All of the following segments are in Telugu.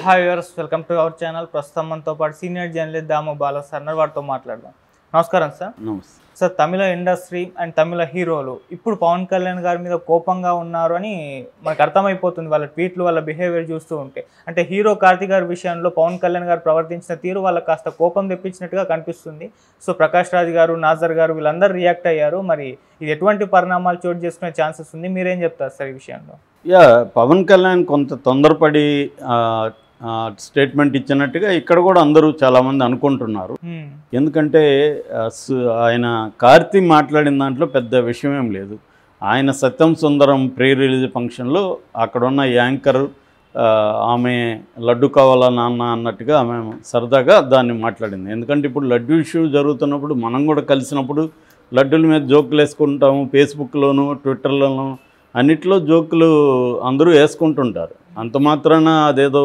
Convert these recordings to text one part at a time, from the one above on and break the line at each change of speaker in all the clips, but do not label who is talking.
Hi viewers, welcome to our channel. ప్రస్తుతం మనతో పాటు సీనియర్ జర్నలిస్ట్ దాము బాలా సార్ వారితో మాట్లాడదాం. నమస్కారం సార్.
నమస్తే
సార్, తమిళ ఇండస్ట్రీ అండ్ తమిళ హీరోలు ఇప్పుడు పవన్ కళ్యాణ్ గారి మీద కోపంగా ఉన్నారు అని మనకు అర్థమైపోతుంది వాళ్ళ ట్వీట్లు, వాళ్ళ బిహేవియర్ చూస్తూ ఉంటే. అంటే హీరో కార్తీ గారి విషయంలో పవన్ కళ్యాణ్ గారు ప్రవర్తించిన తీరు వాళ్ళకి కాస్త కోపం తెప్పించినట్టుగా కనిపిస్తుంది. సో ప్రకాష్ రాజ్ గారు, నాజర్ గారు వీళ్ళందరూ రియాక్ట్ అయ్యారు. మరి ఇది ఎటువంటి పరిణామాలు చోటు చేసుకునే ఛాన్సెస్ ఉంది? మీరేం చెప్తారు సార్ ఈ విషయంలో?
పవన్ కళ్యాణ్ కొంత తొందరపడి స్టేట్మెంట్ ఇచ్చినట్టుగా ఇక్కడ కూడా అందరూ చాలామంది అనుకుంటున్నారు. ఎందుకంటే ఆయన కార్తీ మాట్లాడిన దాంట్లో పెద్ద విషయం ఏం లేదు. ఆయన సత్యం సుందరం ప్రీ రిలీజ్ ఫంక్షన్లో అక్కడున్న యాంకర్ ఆమె లడ్డు కావాలా నాన్న అన్నట్టుగా ఆమె సరదాగా దాన్ని మాట్లాడింది. ఎందుకంటే ఇప్పుడు లడ్డు ఇష్యూ జరుగుతున్నప్పుడు మనం కూడా కలిసినప్పుడు లడ్డుల మీద జోకులు వేసుకుంటాము. ఫేస్బుక్లోను, ట్విట్టర్లోను అన్నిట్లో జోకులు అందరూ వేసుకుంటుంటారు. అంత మాత్రాన అదేదో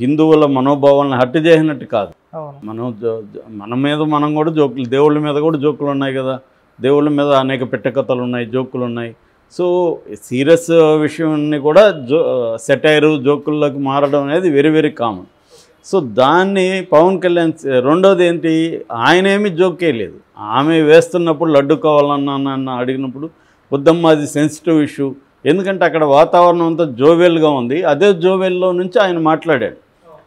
హిందువుల మనోభావాలను హత్య చేసినట్టు కాదు. మన మీద మనం కూడా జోకులు, దేవుళ్ళ మీద కూడా జోకులు ఉన్నాయి కదా. దేవుళ్ళ మీద అనేక పిట్టకథలు ఉన్నాయి, జోకులు ఉన్నాయి. సో సీరియస్ విషయాన్ని కూడా సెటైరు, జోకుల్లోకి మారడం అనేది వెరీ వెరీ కామన్. సో దాన్ని పవన్ కళ్యాణ్ రెండోది ఏంటి, ఆయనేమి జోకే లేదు. ఆమె వేస్తున్నప్పుడు లడ్డు కావాలన్నా అడిగినప్పుడు వద్దమ్మా అది సెన్సిటివ్ ఇష్యూ, ఎందుకంటే అక్కడ వాతావరణం అంతా జోవెల్గా ఉంది. అదే జోవెల్లో నుంచి ఆయన మాట్లాడాడు,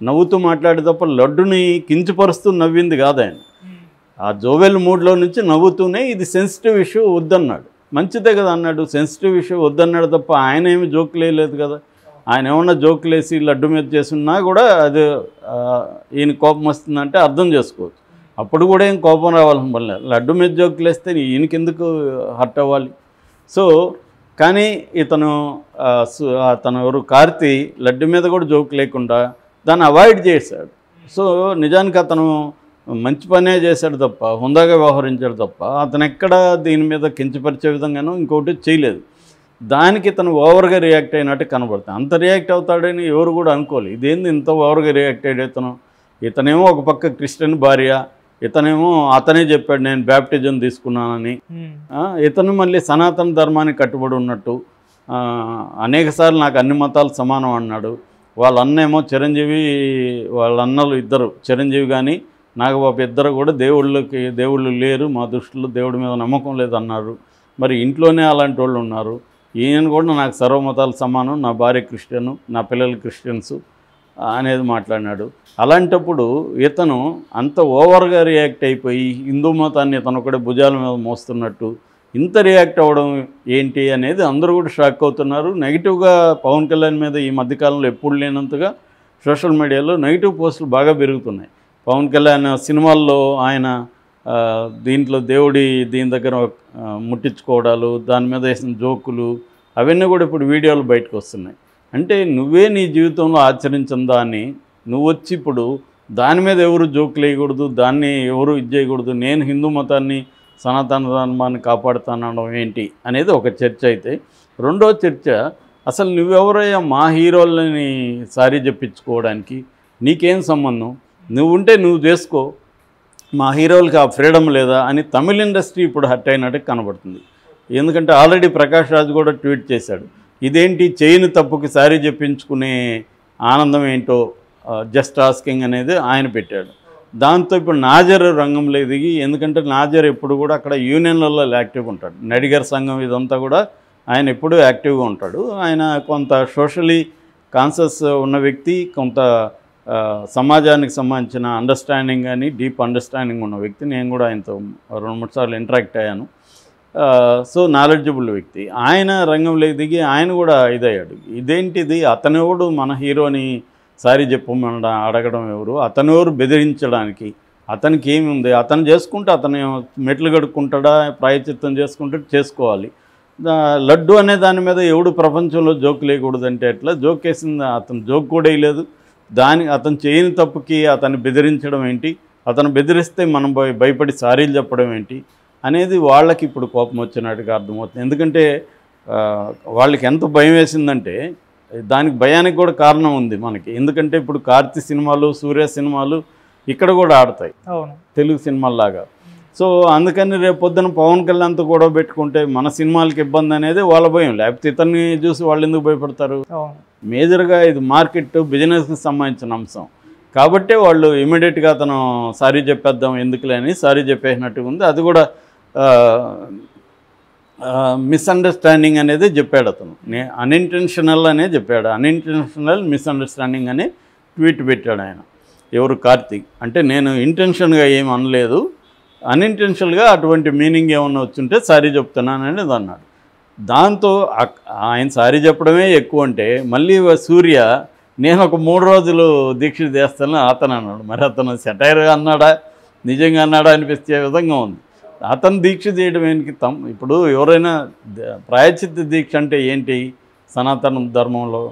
నవ్వుతూ మాట్లాడే తప్ప లడ్డుని కించపరుస్తూ నవ్వింది కాదు ఆయన. ఆ జోవెల్ మూడ్లో నుంచి నవ్వుతూనే ఇది సెన్సిటివ్ ఇష్యూ వద్దన్నాడు. మంచిదే కదా అన్నాడు, సెన్సిటివ్ ఇష్యూ వద్దన్నాడు తప్ప ఆయన ఏమి జోకులు వేయలేదు కదా. ఆయన ఏమన్నా జోకులు వేసి లడ్డు మీద చేస్తున్నా కూడా అది ఈయన కోపం వస్తుందంటే అర్థం చేసుకోవచ్చు. అప్పుడు కూడా ఏం కోపం రావాలని వల్ల లడ్డు మీద జోకులు వేస్తే ఈయనకెందుకు హర్ట్ అవ్వాలి. సో కానీ తను ఎవరు కార్తీ లడ్డు మీద కూడా జోక్ లేకుండా దాన్ని అవాయిడ్ చేశాడు. సో నిజానికి అతను మంచి పనే చేశాడు తప్ప, హుందాగా వ్యవహరించాడు తప్ప అతను ఎక్కడ దీని మీద కించపరిచే విధంగానూ ఇంకోటి చేయలేదు. దానికి తను ఓవర్గా రియాక్ట్ అయినట్టు కనబడుతుంది. అంత రియాక్ట్ అవుతాడని ఎవరు కూడా అనుకోలేదు. ఇదేంది ఇంత ఓవర్గా రియాక్ట్ అయ్యాడు ఇతనేమో ఒక పక్క క్రిస్టియన్ భార్య, ఇతనేమో అతనే చెప్పాడు నేను బ్యాప్టిజం తీసుకున్నానని. ఇతను మళ్ళీ సనాతన ధర్మానికి కట్టుబడి ఉన్నట్టు అనేకసార్లు నాకు అన్ని మతాలు సమానం అన్నాడు. వాళ్ళ అన్నేమో చిరంజీవి, వాళ్ళ అన్నలు ఇద్దరు చిరంజీవి కానీ నాగబాబు ఇద్దరు కూడా దేవుళ్ళు లేరు, మా దృష్టిలో దేవుడి మీద నమ్మకం లేదన్నారు. మరి ఇంట్లోనే అలాంటి వాళ్ళు ఉన్నారు. ఈయన కూడా నాకు సర్వమతాలు సమానం, నా భార్య క్రిస్టియను, నా పిల్లలు క్రిస్టియన్సు అనేది మాట్లాడినాడు. అలాంటప్పుడు ఇతను అంత ఓవర్గా రియాక్ట్ అయిపోయి హిందూ మతాన్ని ఇతను ఒకటే భుజాల మీద మోస్తున్నట్టు ఇంత రియాక్ట్ అవ్వడం ఏంటి అనేది అందరూ కూడా షాక్ అవుతున్నారు. నెగిటివ్గా పవన్ కళ్యాణ్ మీద ఈ మధ్యకాలంలో ఎప్పుడు లేనంతగా సోషల్ మీడియాలో నెగిటివ్ పోస్టులు బాగా పెరుగుతున్నాయి. పవన్ కళ్యాణ్ సినిమాల్లో ఆయన దీంట్లో దీని దగ్గర ముట్టించుకోవడాలు, దాని మీద వేసిన జోకులు అవన్నీ కూడా ఇప్పుడు వీడియోలు బయటకు వస్తున్నాయి. అంటే నువ్వే నీ జీవితంలో ఆచరించిన దాన్ని నువ్వు వచ్చి ఇప్పుడు దాని మీద ఎవరు జోకులు వేయకూడదు, దాన్ని ఎవరు ఇది చేయకూడదు, నేను హిందూ మతాన్ని సనాతన ధర్మాన్ని కాపాడుతానడం ఏంటి అనేది ఒక చర్చ అయితే, రెండో చర్చ అసలు నువ్వెవరయ్యా మా హీరోలని సారీ చెప్పించుకోవడానికి, నీకేం సంబంధం, నువ్వు ఉంటే నువ్వు చేసుకో, మా హీరోలకి ఆ ఫ్రీడమ్ లేదా అని తమిళ ఇండస్ట్రీ ఇప్పుడు హర్ట్ అయినట్టు కనబడుతుంది. ఎందుకంటే ఆల్రెడీ ప్రకాష్ రాజ్ కూడా ట్వీట్ చేశాడు, ఇదేంటి చేయని తప్పుకి సారీ చెప్పించుకునే ఆనందం ఏంటో జస్ట్ ఆస్కింగ్ అనేది ఆయన పెట్టాడు. దాంతో ఇప్పుడు నాజర్ రంగంలో దిగి, ఎందుకంటే నాజర్ ఎప్పుడు కూడా అక్కడ యూనియన్లలో యాక్టివ్గా ఉంటాడు, నడిగర్ సంఘం ఇదంతా కూడా ఆయన ఎప్పుడూ యాక్టివ్గా ఉంటాడు. ఆయన కొంత సోషలీ కాన్షియస్ ఉన్న వ్యక్తి, కొంత సమాజానికి సంబంధించిన అండర్స్టాండింగ్ కానీ డీప్ అండర్స్టాండింగ్ ఉన్న వ్యక్తి. నేను కూడా ఆయనతో 2-3 సార్లు ఇంటరాక్ట్ అయ్యాను. సో నాలెడ్జబుల్ వ్యక్తి. ఆయన రంగంలోకి దిగి ఆయన కూడా ఇదయ్యాడు, ఇదేంటిది అతనెవడు మన హీరోని సారీ చెప్పమని అడగడం ఎవరు, అతనెవరు బెదిరించడానికి, అతనికి ఏమి ఉంది, అతను చేసుకుంటే అతను మెట్లు కడుక్కుంటాడా, ప్రాయచిత్తం చేసుకుంటే చేసుకోవాలి. లడ్డు అనే దాని మీద ఎవడు ప్రపంచంలో జోక్ లేకూడదంటే ఎట్లా, జోక్ వేసింది అతను జోక్ కూడా వేయలేదు. అతను చేయని తప్పుకి అతన్ని బెదిరించడం ఏంటి, అతను బెదిరిస్తే మనం భయపడి సారీలు చెప్పడం ఏంటి అనేది వాళ్ళకి ఇప్పుడు కోపం వచ్చినట్టుగా అర్థమవుతుంది. ఎందుకంటే వాళ్ళకి ఎంత భయం వేసిందంటే దానికి భయానికి కూడా కారణం ఉంది మనకి. ఎందుకంటే ఇప్పుడు కార్తీ సినిమాలు, సూర్య సినిమాలు ఇక్కడ కూడా ఆడతాయి తెలుగు సినిమాల్లాగా. సో అందుకని రేపు పొద్దున పవన్ కళ్యాణ్తో గొడవ పెట్టుకుంటే మన సినిమాలకి ఇబ్బంది అనేది వాళ్ళ భయం. లేకపోతే ఇతన్ని చూసి వాళ్ళు ఎందుకు భయపడతారు? మేజర్గా ఇది మార్కెట్ బిజినెస్కి సంబంధించిన అంశం కాబట్టి వాళ్ళు ఇమీడియట్గా అతను సారీ చెప్పేద్దాం ఎందుకులే అని సారీ చెప్పేసినట్టుగా ఉంది. అది కూడా మిస్అండర్స్టాండింగ్ అనేది చెప్పాడు అతను. అన్ఇంటెన్షనల్ అనే చెప్పాడు. అన్ఇంటెన్షనల్ మిస్అండర్స్టాండింగ్ అని ట్వీట్ పెట్టాడు ఆయన. ఎవరు? కార్తీక్. అంటే నేను ఇంటెన్షన్గా ఏమి అనలేదు, అన్ఇంటెన్షనల్గా అటువంటి మీనింగ్ ఏమన్నా వచ్చుంటే సారీ చెప్తున్నాను అనేది అన్నాడు. దాంతో ఆయన సారీ చెప్పడమే ఎక్కువ అంటే మళ్ళీ సూర్య నేను ఒక 3 రోజులు దీక్ష చేస్తాను అతను అన్నాడు. మరి అతను సెటైర్గా అన్నాడా నిజంగా అన్నాడా అనిపించే విధంగా ఉంది. అతను దీక్ష చేయడం ఏంటి? ఇప్పుడు ఎవరైనా ప్రాయశ్చిత్త దీక్ష అంటే ఏంటి? సనాతన ధర్మంలో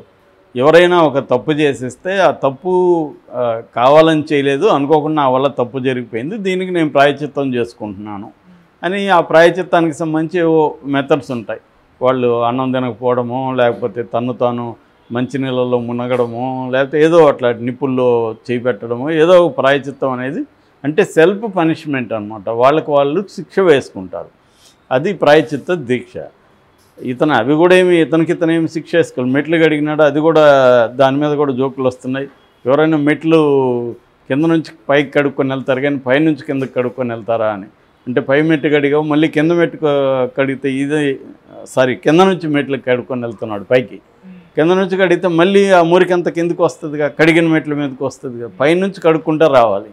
ఎవరైనా ఒక తప్పు చేసేస్తే ఆ తప్పు కావాలని చేయలేదు, అనుకోకుండా నా వల్ల తప్పు జరిగిపోయింది, దీనికి నేను ప్రాయశ్చిత్తం చేసుకుంటున్నాను అని ఆ ప్రాయశ్చిత్తానికి సంబంధించి ఏవో మెథడ్స్ ఉంటాయి. వాళ్ళు అన్నం తినకపోవడమో, లేకపోతే తను తాను మంచినీళ్ళలో మునగడమో, లేకపోతే ఏదో అట్లా నిప్పుల్లో చేయి పెట్టడమో, ఏదో ప్రాయశ్చిత్తం అనేది అంటే సెల్ఫ్ పనిష్మెంట్ అనమాట. వాళ్ళకి వాళ్ళు శిక్ష వేసుకుంటారు. అది ప్రాయశ్చిత్త దీక్ష. ఇతను అవి కూడా ఇతనేమి శిక్ష వేసుకోవాలి. మెట్లు కడిగినాడు, అది కూడా దాని మీద కూడా జోకులు వస్తున్నాయి. ఎవరైనా మెట్లు కింద నుంచి పైకి కడుక్కొని వెళ్తారు కానీ పైనుంచి కిందకి కడుక్కొని వెళ్తారా అని. అంటే పై మెట్టు కడిగావు మళ్ళీ కింద మెట్టు కడిగితే కింద నుంచి మెట్లు కడుక్కొని వెళ్తున్నాడు పైకి. కింద నుంచి కడిగితే మళ్ళీ ఆ మురికంత కిందకు వస్తుందిగా, కడిగిన మెట్ల మీదకి వస్తుందిగా. పైనుంచి కడుక్కుంటా రావాలి.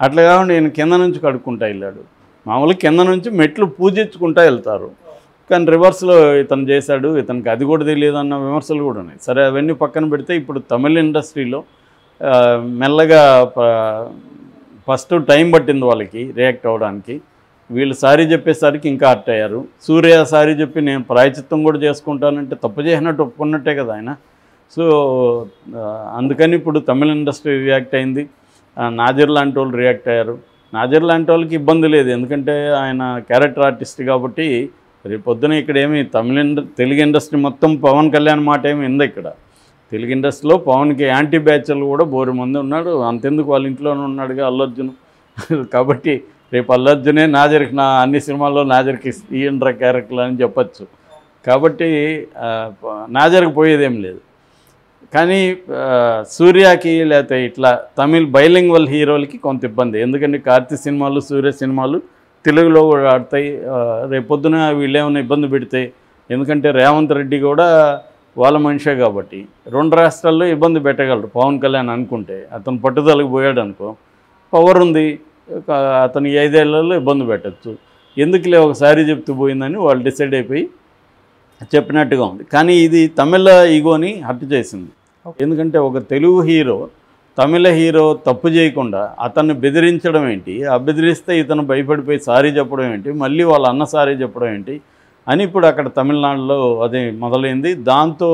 అట్లా కాకుండా నేను కింద నుంచి కడుక్కుంటా వెళ్ళాడు. మామూలుగా కింద నుంచి మెట్లు పూజించుకుంటా వెళ్తారు, కానీ రివర్స్లో ఇతను చేశాడు. ఇతనికి అది కూడా తెలియదు అన్న విమర్శలు కూడా ఉన్నాయి. సరే, అవన్నీ పక్కన పెడితే ఇప్పుడు తమిళ ఇండస్ట్రీలో మెల్లగా ఫస్ట్ టైం పట్టింది వాళ్ళకి రియాక్ట్ అవ్వడానికి. వీళ్ళు సారీ చెప్పేసరికి ఇంకా హర్ట్ అయ్యారు. సూర్య సారీ చెప్పి నేను ప్రాయచిత్తం కూడా చేసుకుంటానంటే తప్పు చేసినట్టు ఒప్పుకున్నట్టే కదా ఆయన. సో అందుకని ఇప్పుడు తమిళ ఇండస్ట్రీ రియాక్ట్ అయింది, నాజర్ లాంటి వాళ్ళు రియాక్ట్ అయ్యారు. నాజర్ లాంటి వాళ్ళకి ఇబ్బంది లేదు, ఎందుకంటే ఆయన క్యారెక్టర్ ఆర్టిస్ట్ కాబట్టి. రేపు పొద్దున ఇక్కడ ఏమి తెలుగు ఇండస్ట్రీ మొత్తం పవన్ కళ్యాణ్ మాట ఏమి ఉంది. ఇక్కడ తెలుగు ఇండస్ట్రీలో పవన్కి యాంటీ బ్యాచ్లు కూడా బోరు మంది ఉన్నాడు. అంతెందుకు వాళ్ళ ఇంట్లోనే ఉన్నాడుగా అల్లు అర్జున్. కాబట్టి రేపు అల్లు అర్జునే నాజర్కి అన్ని సినిమాల్లో నాజర్కి ఇయ్యండ్ర క్యారెక్టర్లు అని చెప్పచ్చు. కాబట్టి నాజర్కి పోయేదేం లేదు. కానీ సూర్యకి లేకపోతే ఇట్లా తమిళ్ బైలింగ్వల్ హీరోలకి కొంత ఇబ్బంది. ఎందుకంటే కార్తీ సినిమాలు సూర్య సినిమాలు తెలుగులో కూడా ఆడతాయి. రేపొద్దున వీళ్ళు ఏమైనా ఇబ్బంది పెడితే, ఎందుకంటే రేవంత్ రెడ్డి కూడా వాళ్ళ మనిషే కాబట్టి 2 రాష్ట్రాల్లో ఇబ్బంది పెట్టగలరు పవన్ కళ్యాణ్ అనుకుంటే. అతను పట్టుదలకు పోయాడు అనుకో, పవర్ ఉంది, అతను 5 ఏళ్లలో ఇబ్బంది పెట్టచ్చు. ఎందుకులే ఒకసారి చెప్తూ పోయిందని వాళ్ళు డిసైడ్ అయిపోయి చెప్పినట్టుగా ఉంది. కానీ ఇది తమిళ ఈగోని హర్ట్ చేసింది. ఎందుకంటే ఒక తెలుగు హీరో తమిళ హీరో తప్పు చేయకుండా అతన్ని బెదిరించడం ఏంటి, ఆ బెదిరిస్తే ఇతను భయపడిపోయి సారీ చెప్పడం ఏంటి, మళ్ళీ వాళ్ళ అన్న సారీ చెప్పడం ఏంటి అని ఇప్పుడు అక్కడ తమిళనాడులో అదే మొదలైంది. దాంతో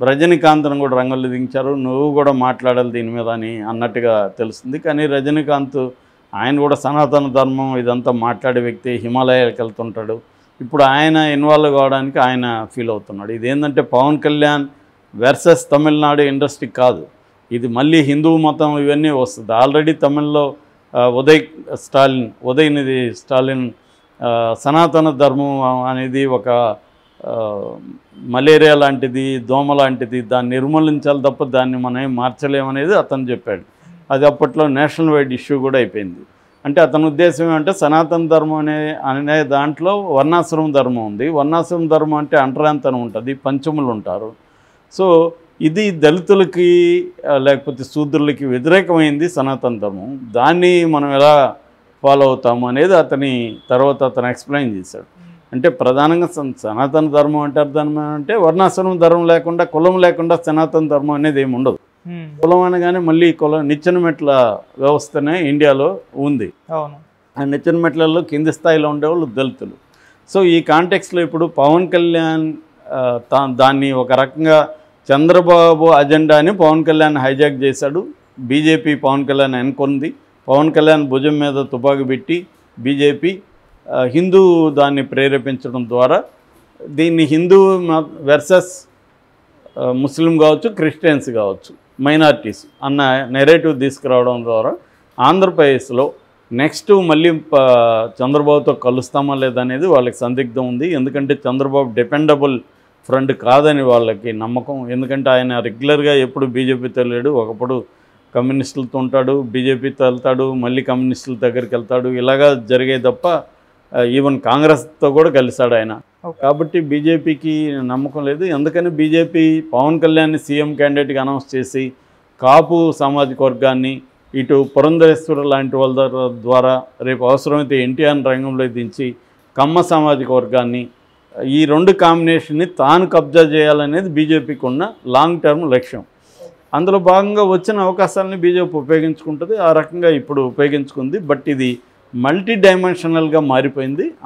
రజనీకాంత్ను కూడా రంగంలో దించారు. నువ్వు కూడా మాట్లాడాలి దీని మీద అని అన్నట్టుగా తెలుస్తుంది. కానీ రజనీకాంత్ ఆయన కూడా సనాతన ధర్మం ఇదంతా మాట్లాడే వ్యక్తి, హిమాలయాలకు వెళ్తుంటాడు. ఇప్పుడు ఆయన ఇన్వాల్వ్ కావడానికి ఆయన ఫీల్ అవుతున్నాడు. ఇదేంటంటే పవన్ కళ్యాణ్ వర్సెస్ తమిళనాడు ఇండస్ట్రీ కాదు, ఇది మళ్ళీ హిందూ మతం ఇవన్నీ వస్తుంది. ఆల్రెడీ తమిళ్లో ఉదయనిధి స్టాలిన్ సనాతన ధర్మం అనేది ఒక మలేరియా లాంటిది, దోమ లాంటిది, దాన్ని నిర్మూలించాలి తప్ప దాన్ని మనం మార్చలేమనేది అతను చెప్పాడు. అది అప్పట్లో నేషనల్ వైడ్ ఇష్యూ కూడా అయిపోయింది. అంటే అతని ఉద్దేశం ఏమంటే సనాతన ధర్మం అనే దాంట్లో వర్ణాశ్రమ ధర్మం ఉంది. వర్ణాశ్రమ ధర్మం అంటే అంటరాంతనం ఉంటుంది, పంచములు ఉంటారు. సో ఇది దళితులకి లేకపోతే శూద్రులకి వ్యతిరేకమైంది సనాతన ధర్మం. దాన్ని మనం ఎలా ఫాలో అవుతాము అనేది తర్వాత అతను ఎక్స్ప్లెయిన్ చేశాడు. అంటే ప్రధానంగా సనాతన ధర్మం అంటే అర్థం అంటే వర్ణాశ్రమ ధర్మం లేకుండా, కులం లేకుండా సనాతన ధర్మం అనేది ఏమి ఉండదు. కులం అనగానే మళ్ళీ నిచ్చెన మెట్ల వ్యవస్థనే ఇండియాలో ఉంది. ఆ నిచ్చెన మెట్లలో కింది స్థాయిలో ఉండేవాళ్ళు దళితులు. సో ఈ కాంటెక్స్లో ఇప్పుడు పవన్ కళ్యాణ్ దాన్ని ఒక రకంగా చంద్రబాబు అజెండాని పవన్ కళ్యాణ్ హైజాక్ చేశాడు. బీజేపీ పవన్ కళ్యాణ్ అనుకుంది. పవన్ కళ్యాణ్ భుజం మీద తుపాకీ పెట్టి బీజేపీ హిందూ దాన్ని ప్రేరేపించడం ద్వారా దీన్ని హిందూ వర్సెస్ ముస్లిం కావచ్చు, క్రిస్టియన్స్ కావచ్చు, మైనారిటీస్ అన్న నెరేటివ్ తీసుకురావడం ద్వారా ఆంధ్రప్రదేశ్లో నెక్స్ట్ మళ్ళీ చంద్రబాబుతో కలుస్తామా లేదనేది వాళ్ళకి సందిగ్ధం ఉంది. ఎందుకంటే చంద్రబాబు డిపెండబుల్ ఫ్రెండ్ కాదని వాళ్ళకి నమ్మకం. ఎందుకంటే ఆయన రెగ్యులర్గా ఎప్పుడు బీజేపీతో లేడు, ఒకప్పుడు కమ్యూనిస్టులతో ఉంటాడు, బీజేపీతో వెళ్తాడు, మళ్ళీ కమ్యూనిస్టుల దగ్గరికి వెళ్తాడు, ఇలాగా జరిగాయి తప్ప ఈవెన్ కాంగ్రెస్తో కూడా కలిశాడు ఆయన. కాబట్టి బీజేపీకి నమ్మకం లేదు. అందుకని బీజేపీ పవన్ కళ్యాణ్ని సీఎం క్యాండిడేట్గా అనౌన్స్ చేసి కాపు సామాజిక వర్గాన్ని, ఇటు పురంధరేశ్వర లాంటి వాళ్ళ ద్వారా రేపు అవసరమైతే ఎన్టీఆర్ రంగంలో దించి కమ్మ సామాజిక వర్గాన్ని, ఈ రెండు కాంబినేషన్ని తాను కబ్జా చేయాలనేది బీజేపీకి ఉన్న లాంగ్ టర్మ్ లక్ష్యం. అందులో భాగంగా వచ్చిన అవకాశాలని బీజేపీ ఉపయోగించుకుంటుంది. ఆ రకంగా ఇప్పుడు ఉపయోగించుకుంది. బట్ ఇది మల్టీ డైమెన్షనల్గా మారిపోయింది.